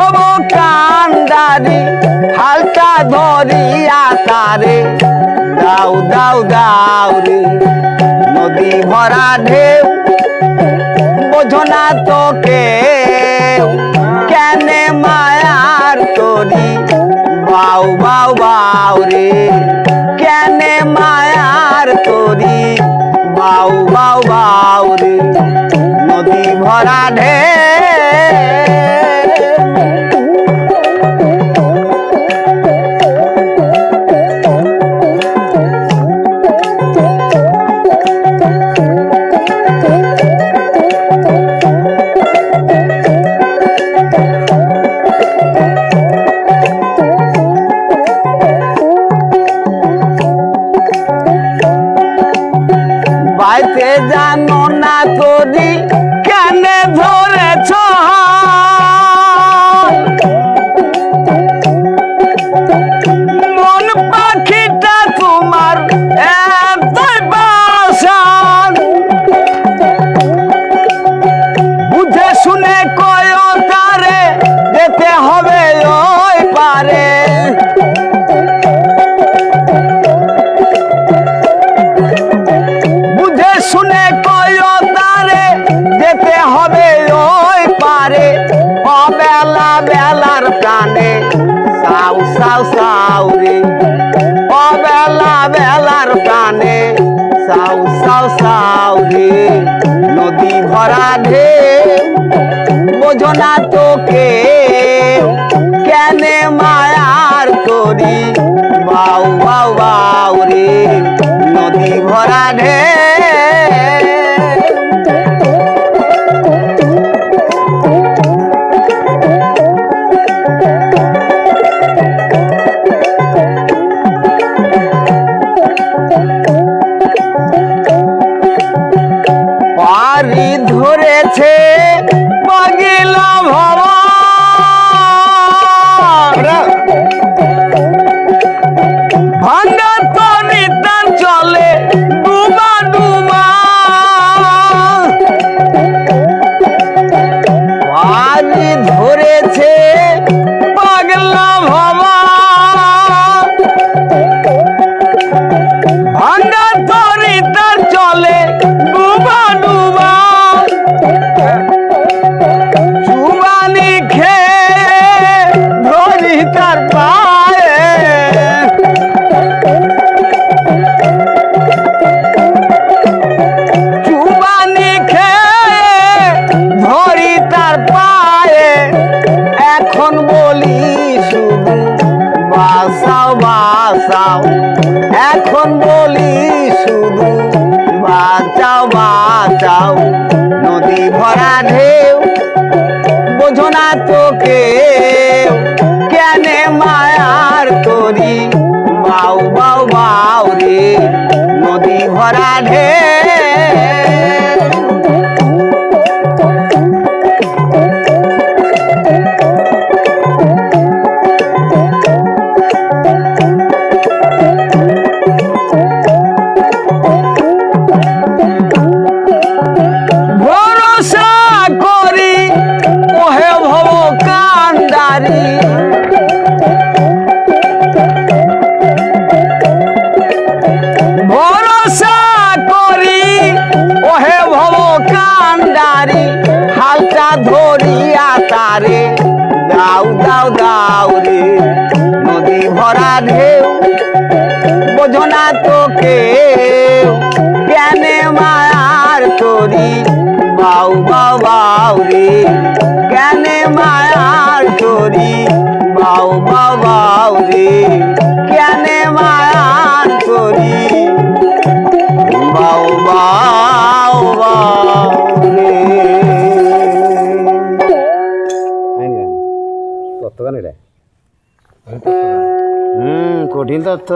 ভব কান্ডারি হালটা ধরিয়া তারে দাও দাও দাও রে নদী ভরা ঢেউ বোঝো না তোকে কেনে মায়ার তরি বাউ বাউ বাউ রে কেনে মায়ার তরি বাউ বাউ বাউ রে নদী ভরা ঢেউ বাইতে জানো না তোরি কেনে ধরেছ মন পাখিটা তোমার এতই বাসন বুঝে শুনে কয় তারে যেতে হবে ওই পারে শুনে কয় তারে যেতে হবে ওই পারে অবেলা বেলার প্রাণে সাউ সাউ সাউ রে অবেলা বেলার প্রাণে সাউ সাউ সাউ রে নদী ভরা ঢেউ বোঝো না তোকে কেনে মায়ার তরি বাউ বাউ বাউ রে নদী ভরা ঢেউ পারি ধরেছে পাগিলা ভবা ভাঙ্গা তরি তার চলে ডুবা ডুবা পারি ধরেছে পাগলা ভবা ভাঙ্গা তরি তার চলে ডুবা ডুবা চুবানি খেয়ে ধরি তার পায়ে চুবানি খেয়ে ধরি তার পায়ে এখন বলি শুধু বাসাও বাসাও এখন বলি শুধু বাঁচাও বাঁচাও নদী ভরা ঢেউ বোঝো না তোকে কেনে মায়ার তরি বাউ বাউ বাউ রে নদী ভরা ঢেউ ভরসা করি ওহে ভব কান্ডারি হালটা ধরিয়া তারে দাও দাও দাও রে নদী ভরা ঢেউ বোঝো না তোকে কেনে মায়ার তরি বাউ বাউ বাউ রে কেনে মায়ার তরি বাউ বাউ বাউ রে কেনে মায়ার তরি বাউ বাউ বাউ রে তত্ত্ব গান এটা কঠিন তত্ত্ব